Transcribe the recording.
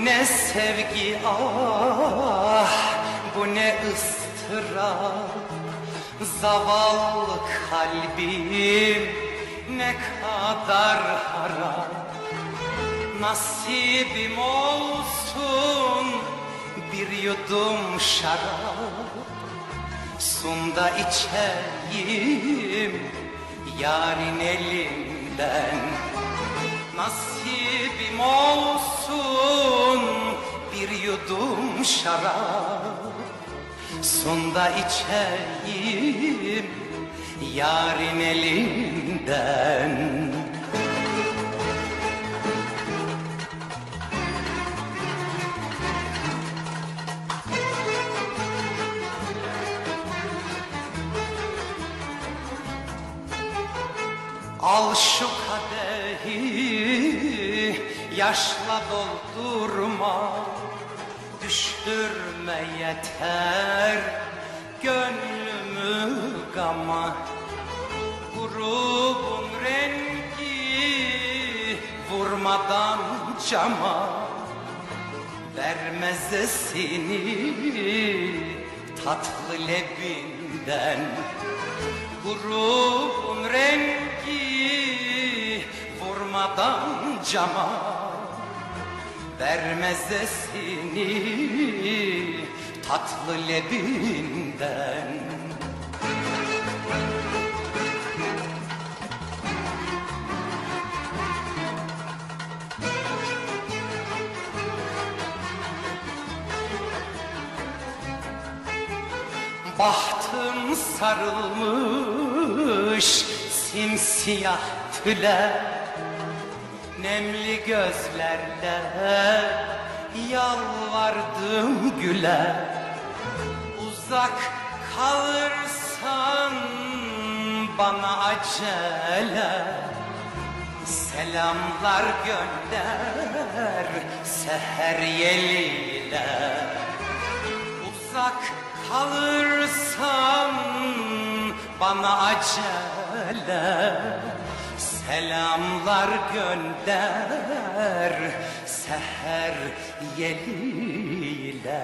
ne sevgi ah, bu ne ıstırap. Zavallı kalbim ne kadar harap. Nasibim olsun bir yudum şarap. Sun da içeyim yarın elinden. Nasibim olsun bir yudum şarap. Sun da içeyim yarın elinden. Al şu kadehi yaşla doldurma. Düşürme yeter gönlümü gama. Grubun rengi vurmadan cama. Vermez esini tatlı lebinden. Grubun rengi vurmadan cama. Vermez esini tatlı lebinden. Bahtım sarılmış simsiyah tüle. Nemli gözlerle yalvardım güle. Uzak kalırsan bana acele. Selamlar gönder seher yeliyle. Uzak kalırsan bana acele. Selamlar gönder seher yeliyle.